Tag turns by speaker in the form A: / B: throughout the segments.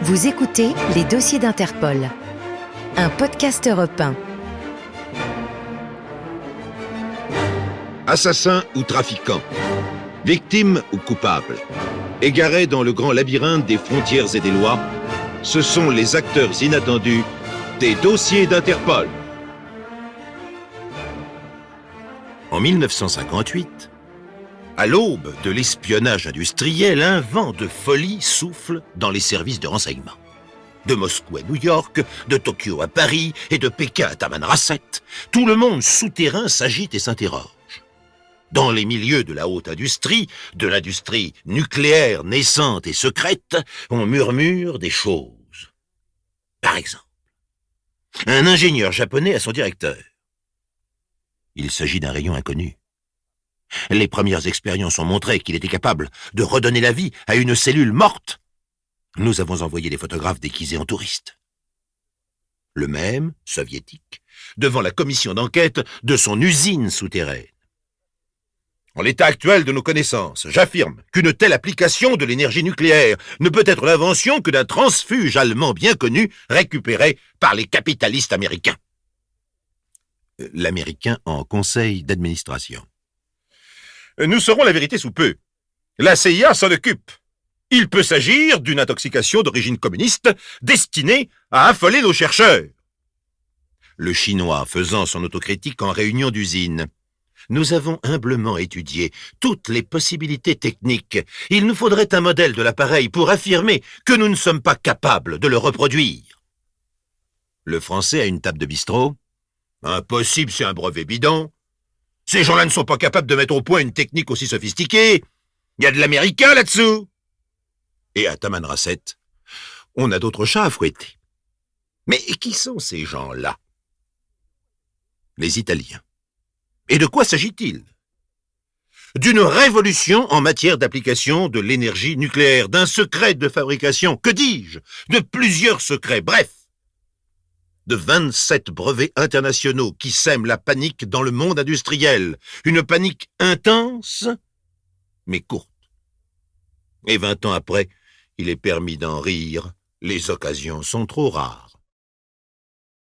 A: Vous écoutez Les Dossiers d'Interpol, un podcast européen.
B: Assassins ou trafiquants, victimes ou coupables, égarés dans le grand labyrinthe des frontières et des lois, ce sont les acteurs inattendus des Dossiers d'Interpol. En 1958, à l'aube de l'espionnage industriel, un vent de folie souffle dans les services de renseignement. De Moscou à New York, de Tokyo à Paris et de Pékin à Tamanrasset, tout le monde souterrain s'agite et s'interroge. Dans les milieux de la haute industrie, de l'industrie nucléaire naissante et secrète, on murmure des choses. Par exemple, un ingénieur japonais a son directeur. Il s'agit d'un rayon inconnu. Les premières expériences ont montré qu'il était capable de redonner la vie à une cellule morte. Nous avons envoyé des photographes déguisés en touristes. Le même, soviétique, devant la commission d'enquête de son usine souterraine. En l'état actuel de nos connaissances, j'affirme qu'une telle application de l'énergie nucléaire ne peut être l'invention que d'un transfuge allemand bien connu récupéré par les capitalistes américains. L'Américain en conseil d'administration. Nous saurons la vérité sous peu. La CIA s'en occupe. Il peut s'agir d'une intoxication d'origine communiste destinée à affoler nos chercheurs. Le Chinois faisant son autocritique en réunion d'usine. Nous avons humblement étudié toutes les possibilités techniques. Il nous faudrait un modèle de l'appareil pour affirmer que nous ne sommes pas capables de le reproduire. Le Français a une table de bistrot. Impossible, c'est un brevet bidon. Ces gens-là ne sont pas capables de mettre au point une technique aussi sophistiquée. Il y a de l'américain là-dessous. Et à Tamanrasset, on a d'autres chats à fouetter. Mais qui sont ces gens-là? Les Italiens. Et de quoi s'agit-il? D'une révolution en matière d'application de l'énergie nucléaire, d'un secret de fabrication, que dis-je, de plusieurs secrets, bref, de 27 brevets internationaux qui sèment la panique dans le monde industriel. Une panique intense, mais courte. Et 20 ans après, il est permis d'en rire. Les occasions sont trop rares.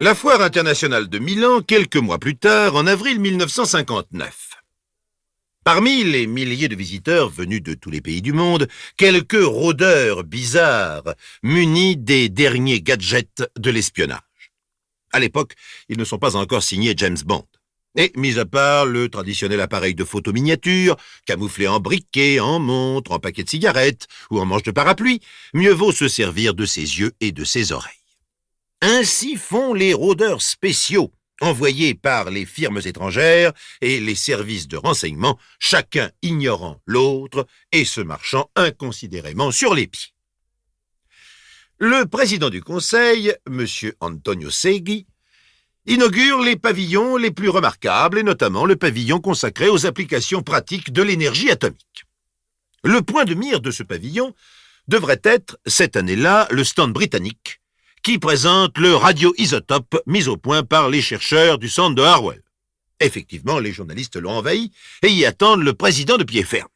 B: La foire internationale de Milan, quelques mois plus tard, en avril 1959. Parmi les milliers de visiteurs venus de tous les pays du monde, quelques rôdeurs bizarres, munis des derniers gadgets de l'espionnage. À l'époque, ils ne sont pas encore signés James Bond. Et, mis à part le traditionnel appareil de photo miniature, camouflé en briquet, en montre, en paquet de cigarettes ou en manche de parapluie, mieux vaut se servir de ses yeux et de ses oreilles. Ainsi font les rôdeurs spéciaux, envoyés par les firmes étrangères et les services de renseignement, chacun ignorant l'autre et se marchant inconsidérément sur les pieds. Le président du Conseil, M. Antonio Seggi, inaugure les pavillons les plus remarquables, et notamment le pavillon consacré aux applications pratiques de l'énergie atomique. Le point de mire de ce pavillon devrait être, cette année-là, le stand britannique, qui présente le radioisotope mis au point par les chercheurs du centre de Harwell. Effectivement, les journalistes l'ont envahi et y attendent le président de pied ferme.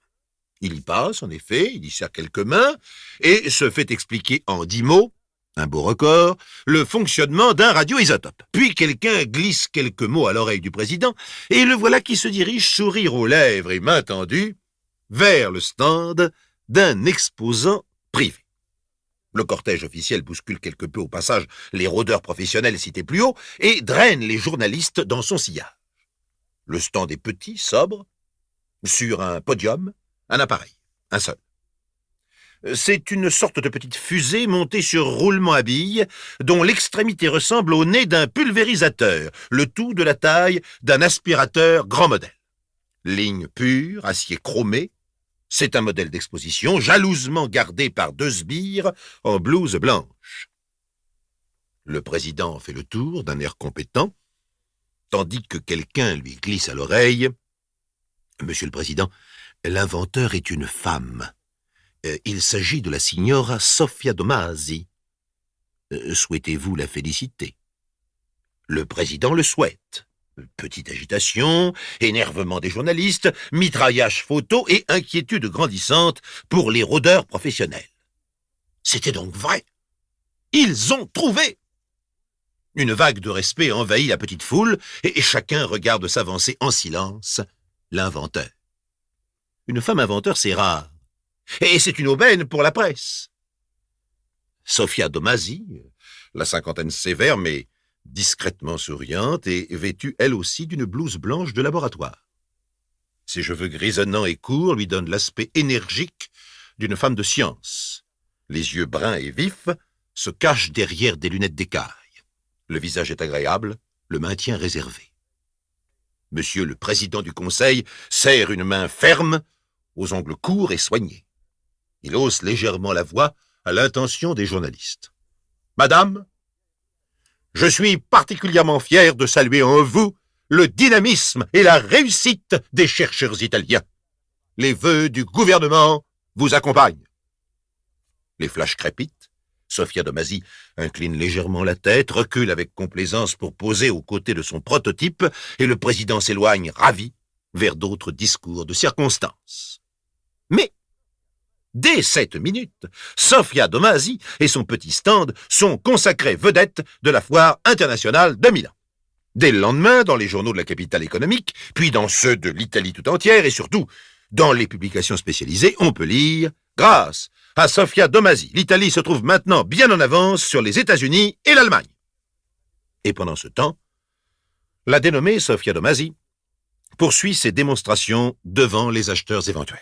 B: Il y passe, en effet, il y serre quelques mains et se fait expliquer en 10 mots, un beau record, le fonctionnement d'un radioisotope. Puis quelqu'un glisse quelques mots à l'oreille du président et le voilà qui se dirige, sourire aux lèvres et main tendue, vers le stand d'un exposant privé. Le cortège officiel bouscule quelque peu au passage les rôdeurs professionnels cités plus haut et draine les journalistes dans son sillage. Le stand est petit, sobre, sur un podium, un appareil, un seul. C'est une sorte de petite fusée montée sur roulement à billes, dont l'extrémité ressemble au nez d'un pulvérisateur, le tout de la taille d'un aspirateur grand modèle. Ligne pure, acier chromé, c'est un modèle d'exposition jalousement gardé par 2 sbires en blouse blanche. Le président fait le tour d'un air compétent, tandis que quelqu'un lui glisse à l'oreille « Monsieur le Président, l'inventeur est une femme. Il s'agit de la signora Sofia Domasi. Souhaitez-vous la féliciter ?» Le président le souhaite. Petite agitation, énervement des journalistes, mitraillage photo et inquiétude grandissante pour les rôdeurs professionnels. C'était donc vrai. Ils ont trouvé. Une vague de respect envahit la petite foule et chacun regarde s'avancer en silence l'inventeur. Une femme inventeur, c'est rare. Et c'est une aubaine pour la presse. Sofia Domasi, la cinquantaine sévère mais discrètement souriante et vêtue elle aussi d'une blouse blanche de laboratoire. Ses cheveux grisonnants et courts lui donnent l'aspect énergique d'une femme de science. Les yeux bruns et vifs se cachent derrière des lunettes d'écaille. Le visage est agréable, le maintien réservé. Monsieur le président du conseil serre une main ferme, aux ongles courts et soignés. Il hausse légèrement la voix à l'intention des journalistes. « Madame, je suis particulièrement fier de saluer en vous le dynamisme et la réussite des chercheurs italiens. Les vœux du gouvernement vous accompagnent. » Les flashs crépitent. Sofia Domasi incline légèrement la tête, recule avec complaisance pour poser aux côtés de son prototype, et le président s'éloigne, ravi, vers d'autres discours de circonstance. Mais, dès cette minute, Sofia Domasi et son petit stand sont consacrés vedettes de la foire internationale de Milan. Dès le lendemain, dans les journaux de la capitale économique, puis dans ceux de l'Italie tout entière, et surtout dans les publications spécialisées, on peut lire « Grâce à Sofia Domasi, l'Italie se trouve maintenant bien en avance sur les États-Unis et l'Allemagne. » Et pendant ce temps, la dénommée Sofia Domasi poursuit ses démonstrations devant les acheteurs éventuels.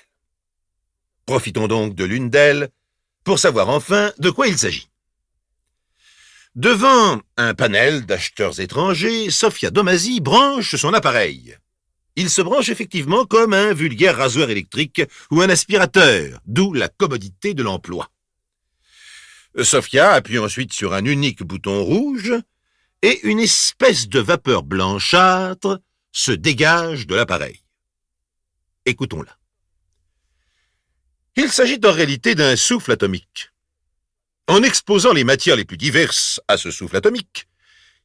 B: Profitons donc de l'une d'elles pour savoir enfin de quoi il s'agit. Devant un panel d'acheteurs étrangers, Sofia Domasi branche son appareil. Il se branche effectivement comme un vulgaire rasoir électrique ou un aspirateur, d'où la commodité de l'emploi. Sofia appuie ensuite sur un unique bouton rouge et une espèce de vapeur blanchâtre se dégage de l'appareil. Écoutons-la. Il s'agit en réalité d'un souffle atomique. En exposant les matières les plus diverses à ce souffle atomique,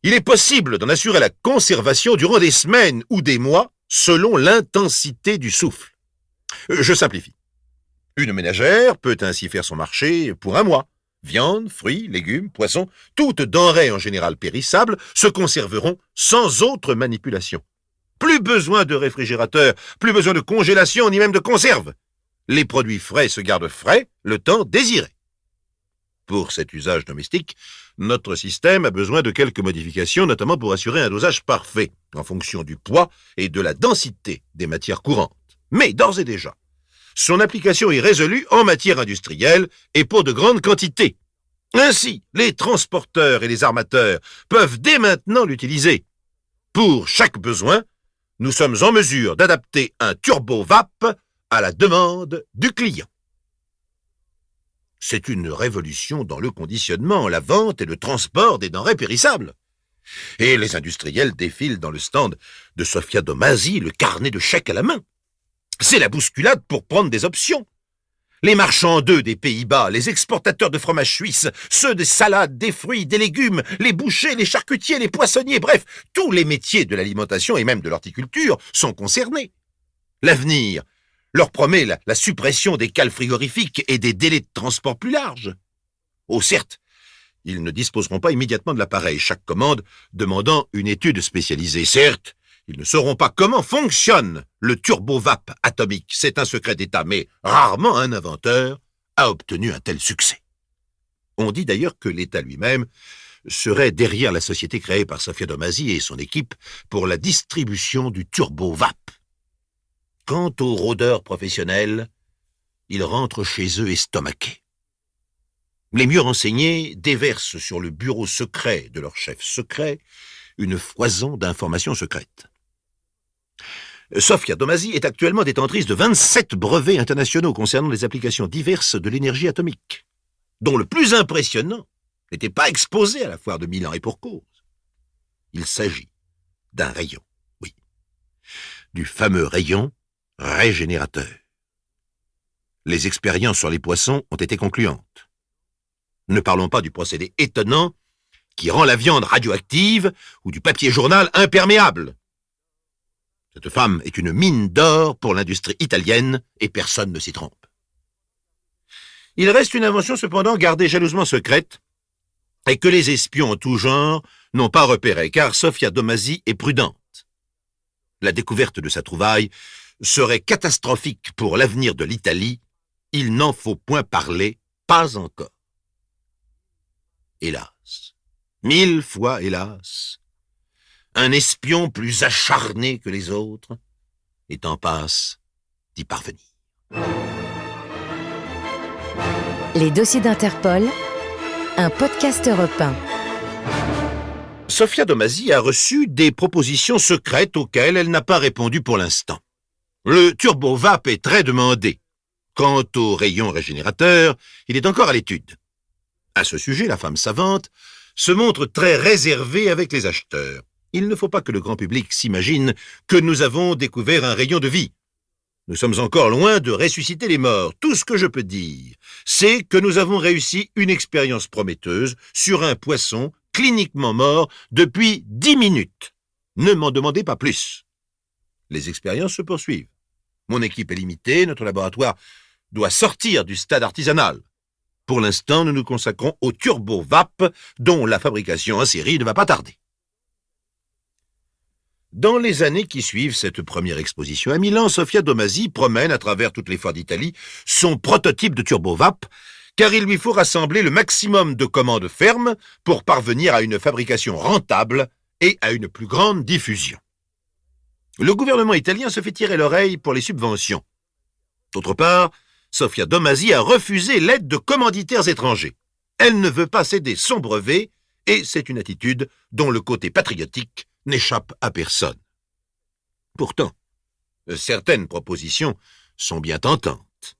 B: il est possible d'en assurer la conservation durant des semaines ou des mois selon l'intensité du souffle. Je simplifie. Une ménagère peut ainsi faire son marché pour un mois. Viande, fruits, légumes, poissons, toutes denrées en général périssables se conserveront sans autre manipulation. Plus besoin de réfrigérateur, plus besoin de congélation, ni même de conserve. Les produits frais se gardent frais le temps désiré. Pour cet usage domestique, notre système a besoin de quelques modifications, notamment pour assurer un dosage parfait, en fonction du poids et de la densité des matières courantes. Mais d'ores et déjà, son application est résolue en matière industrielle et pour de grandes quantités. Ainsi, les transporteurs et les armateurs peuvent dès maintenant l'utiliser. Pour chaque besoin, nous sommes en mesure d'adapter un turbo-vap à la demande du client. C'est une révolution dans le conditionnement, la vente et le transport des denrées périssables. Et les industriels défilent dans le stand de Sofia Domasi, le carnet de chèques à la main. C'est la bousculade pour prendre des options. Les marchands d'œufs des Pays-Bas, les exportateurs de fromage suisse, ceux des salades, des fruits, des légumes, les bouchers, les charcutiers, les poissonniers, bref, tous les métiers de l'alimentation et même de l'horticulture sont concernés. L'avenir leur promet la suppression des cales frigorifiques et des délais de transport plus larges. Oh certes, ils ne disposeront pas immédiatement de l'appareil, chaque commande demandant une étude spécialisée. Certes, ils ne sauront pas comment fonctionne le turbo-vap atomique, c'est un secret d'État, mais rarement un inventeur a obtenu un tel succès. On dit d'ailleurs que l'État lui-même serait derrière la société créée par Sofia Domasi et son équipe pour la distribution du turbo-vap. Quant aux rôdeurs professionnels, ils rentrent chez eux estomaqués. Les mieux renseignés déversent sur le bureau secret de leur chef secret une foison d'informations secrètes. Sofia Domasi est actuellement détentrice de 27 brevets internationaux concernant les applications diverses de l'énergie atomique, dont le plus impressionnant n'était pas exposé à la foire de Milan, et pour cause. Il s'agit d'un rayon, oui, du fameux rayon régénérateur. Les expériences sur les poissons ont été concluantes. Ne parlons pas du procédé étonnant qui rend la viande radioactive ou du papier journal imperméable. Cette femme est une mine d'or pour l'industrie italienne et personne ne s'y trompe. Il reste une invention cependant gardée jalousement secrète et que les espions en tout genre n'ont pas repérée, car Sofia Domasi est prudente. La découverte de sa trouvaille serait catastrophique pour l'avenir de l'Italie. Il n'en faut point parler, pas encore. Hélas, 1000 fois hélas, un espion plus acharné que les autres est en passe d'y parvenir.
A: Les dossiers d'Interpol, un podcast européen.
B: Sofia Domasi a reçu des propositions secrètes auxquelles elle n'a pas répondu pour l'instant. Le turbo-VAP est très demandé. Quant au rayon régénérateur, il est encore à l'étude. À ce sujet, la femme savante se montre très réservée avec les acheteurs. Il ne faut pas que le grand public s'imagine que nous avons découvert un rayon de vie. Nous sommes encore loin de ressusciter les morts. Tout ce que je peux dire, c'est que nous avons réussi une expérience prometteuse sur un poisson cliniquement mort depuis 10 minutes. Ne m'en demandez pas plus. Les expériences se poursuivent. Mon équipe est limitée, notre laboratoire doit sortir du stade artisanal. Pour l'instant, nous nous consacrons au turbo-VAP, dont la fabrication en série ne va pas tarder. Dans les années qui suivent cette première exposition à Milan, Sofia Domasi promène à travers toutes les foires d'Italie son prototype de turbo-VAP, car il lui faut rassembler le maximum de commandes fermes pour parvenir à une fabrication rentable et à une plus grande diffusion. Le gouvernement italien se fait tirer l'oreille pour les subventions. D'autre part, Sofia Domasi a refusé l'aide de commanditaires étrangers. Elle ne veut pas céder son brevet et c'est une attitude dont le côté patriotique n'échappe à personne. Pourtant, certaines propositions sont bien tentantes,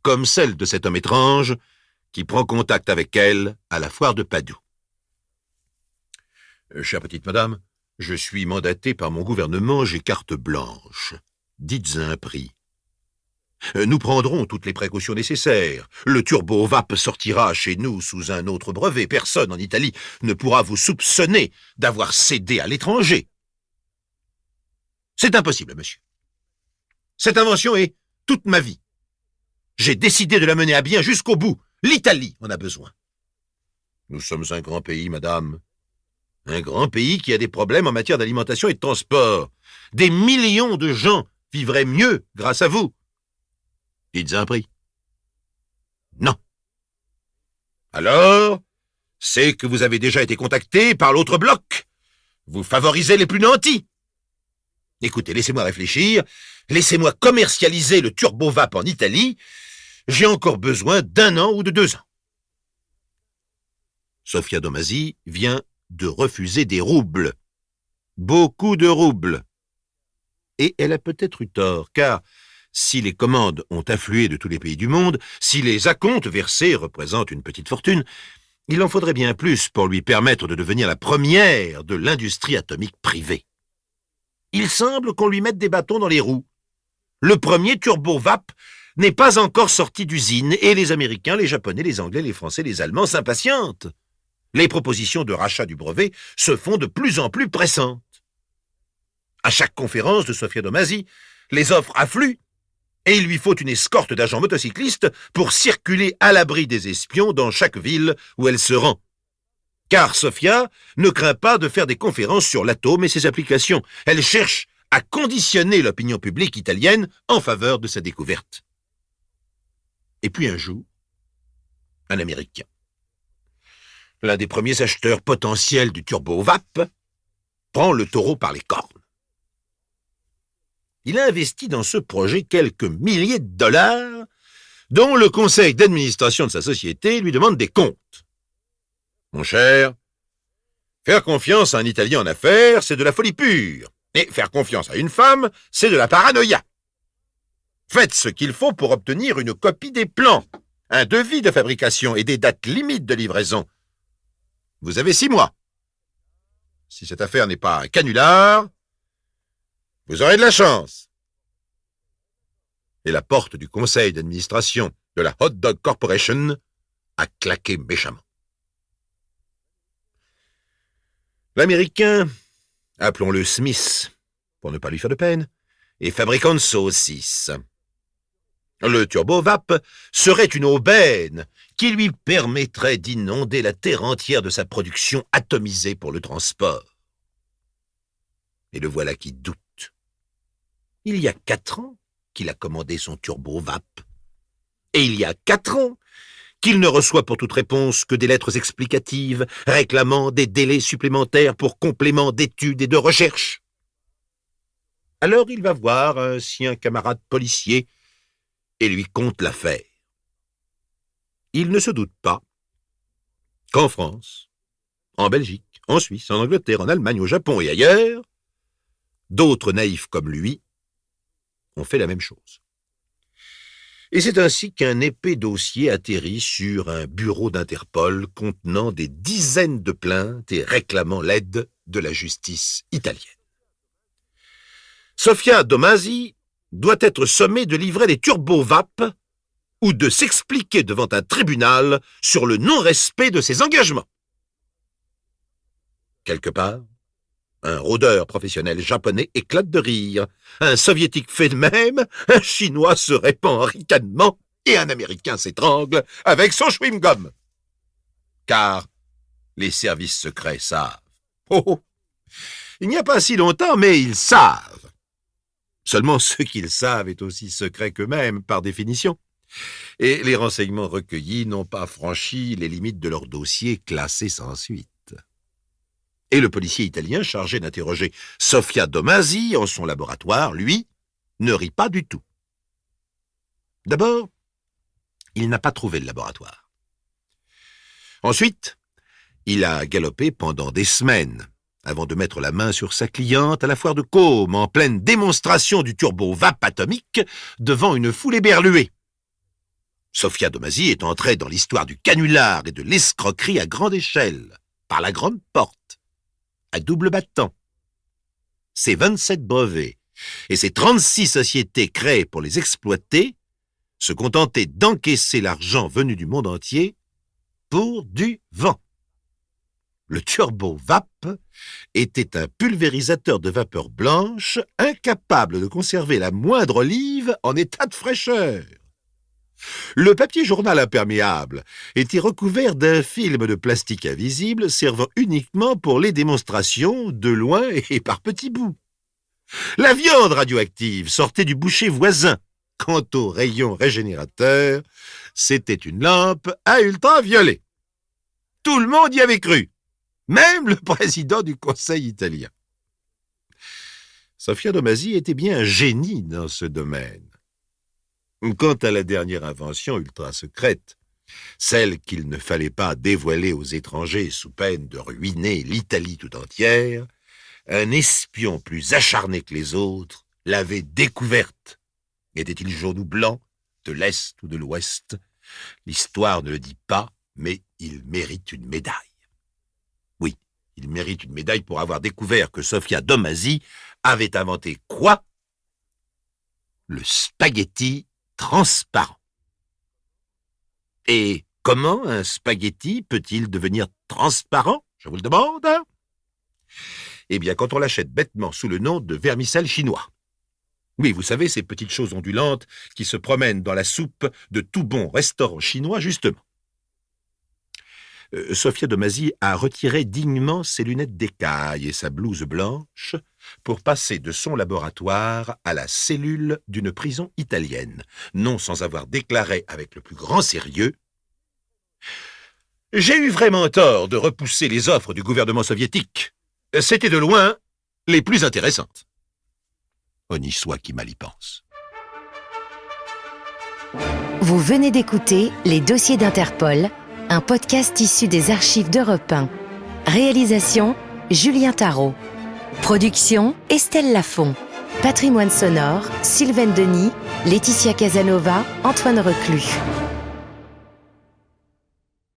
B: comme celle de cet homme étrange qui prend contact avec elle à la foire de Padoue. Chère petite madame, je suis mandaté par mon gouvernement, j'ai carte blanche. Dites un prix. Nous prendrons toutes les précautions nécessaires. Le turbo-VAP sortira chez nous sous un autre brevet. Personne en Italie ne pourra vous soupçonner d'avoir cédé à l'étranger. C'est impossible, monsieur. Cette invention est toute ma vie. J'ai décidé de la mener à bien jusqu'au bout. L'Italie en a besoin. Nous sommes un grand pays, madame. Un grand pays qui a des problèmes en matière d'alimentation et de transport. Des millions de gens vivraient mieux grâce à vous. Dites un prix. Non. Alors, c'est que vous avez déjà été contacté par l'autre bloc. Vous favorisez les plus nantis. Écoutez, laissez-moi réfléchir. Laissez-moi commercialiser le turbo-VAP en Italie. J'ai encore besoin d'1 an ou de 2 ans. Sofia Domasi vient de refuser des roubles. Beaucoup de roubles. Et elle a peut-être eu tort, car si les commandes ont afflué de tous les pays du monde, si les acomptes versés représentent une petite fortune, il en faudrait bien plus pour lui permettre de devenir la première de l'industrie atomique privée. Il semble qu'on lui mette des bâtons dans les roues. Le premier turbo-VAP n'est pas encore sorti d'usine et les Américains, les Japonais, les Anglais, les Français, les Allemands s'impatientent. Les propositions de rachat du brevet se font de plus en plus pressantes. À chaque conférence de Sofia Domasi, les offres affluent et il lui faut une escorte d'agents motocyclistes pour circuler à l'abri des espions dans chaque ville où elle se rend. Car Sofia ne craint pas de faire des conférences sur l'atome et ses applications. Elle cherche à conditionner l'opinion publique italienne en faveur de sa découverte. Et puis un jour, un Américain, l'un des premiers acheteurs potentiels du turbo-VAP, prend le taureau par les cornes. Il a investi dans ce projet quelques milliers de dollars, dont le conseil d'administration de sa société lui demande des comptes. Mon cher, faire confiance à un Italien en affaires, c'est de la folie pure. Et faire confiance à une femme, c'est de la paranoïa. Faites ce qu'il faut pour obtenir une copie des plans, un devis de fabrication et des dates limites de livraison. Vous avez 6 mois. Si cette affaire n'est pas un canular, vous aurez de la chance. Et la porte du conseil d'administration de la Hot Dog Corporation a claqué méchamment. L'Américain, appelons-le Smith, pour ne pas lui faire de peine, est fabricant de saucisses. Le turbovap serait une aubaine qui lui permettrait d'inonder la terre entière de sa production atomisée pour le transport. Et le voilà qui doute. Il y a 4 ans qu'il a commandé son turbovap. Et il y a 4 ans qu'il ne reçoit pour toute réponse que des lettres explicatives réclamant des délais supplémentaires pour complément d'études et de recherche. Alors il va voir un sien camarade policier et lui conte l'affaire. Il ne se doute pas qu'en France, en Belgique, en Suisse, en Angleterre, en Allemagne, au Japon et ailleurs, d'autres naïfs comme lui ont fait la même chose. Et c'est ainsi qu'un épais dossier atterrit sur un bureau d'Interpol contenant des dizaines de plaintes et réclamant l'aide de la justice italienne. Sofia Domasi doit être sommée de livrer des turbovap ou de s'expliquer devant un tribunal sur le non-respect de ses engagements. Quelque part, un rôdeur professionnel japonais éclate de rire, un soviétique fait de même, un chinois se répand en ricanement et un américain s'étrangle avec son chewing-gum. Car les services secrets savent. Oh, il n'y a pas si longtemps, mais ils savent. Seulement ce qu'ils savent est aussi secret qu'eux-mêmes, par définition. Et les renseignements recueillis n'ont pas franchi les limites de leur dossier classé sans suite. Et le policier italien chargé d'interroger Sofia Domasi en son laboratoire, lui, ne rit pas du tout. D'abord, il n'a pas trouvé le laboratoire. Ensuite, il a galopé pendant des semaines avant de mettre la main sur sa cliente à la foire de Côme en pleine démonstration du turbovap atomique devant une foule éberluée. Sofia Domasi est entrée dans l'histoire du canular et de l'escroquerie à grande échelle, par la grande porte, à double battant. Ses 27 brevets et ses 36 sociétés créées pour les exploiter se contentaient d'encaisser l'argent venu du monde entier pour du vent. Le turbovap était un pulvérisateur de vapeur blanche incapable de conserver la moindre olive en état de fraîcheur. Le papier journal imperméable était recouvert d'un film de plastique invisible servant uniquement pour les démonstrations de loin et par petits bouts. La viande radioactive sortait du boucher voisin. Quant au rayon régénérateur, c'était une lampe à ultraviolet. Tout le monde y avait cru, même le président du Conseil italien. Sofia Domasi était bien un génie dans ce domaine. Quant à la dernière invention ultra secrète, celle qu'il ne fallait pas dévoiler aux étrangers sous peine de ruiner l'Italie tout entière, un espion plus acharné que les autres l'avait découverte. Était-il jaune ou blanc, de l'Est ou de l'Ouest? L'histoire ne le dit pas, mais il mérite une médaille. Oui, il mérite une médaille pour avoir découvert que Sofia Domasi avait inventé quoi? Le spaghetti transparent. Et comment un spaghetti peut-il devenir transparent, je vous le demande? Eh bien, quand on l'achète bêtement sous le nom de vermicelle chinois. Oui, vous savez, ces petites choses ondulantes qui se promènent dans la soupe de tout bon restaurant chinois, justement. Sofia Domasi a retiré dignement ses lunettes d'écaille et sa blouse blanche pour passer de son laboratoire à la cellule d'une prison italienne, non sans avoir déclaré avec le plus grand sérieux « J'ai eu vraiment tort de repousser les offres du gouvernement soviétique. C'était de loin les plus intéressantes. » Honni soit qui mal y pense.
A: Vous venez d'écouter Les Dossiers d'Interpol, un podcast issu des archives d'Europe 1. Réalisation, Julien Tarot. Production, Estelle Lafont. Patrimoine sonore, Sylvaine Denis, Laetitia Casanova, Antoine Reclus.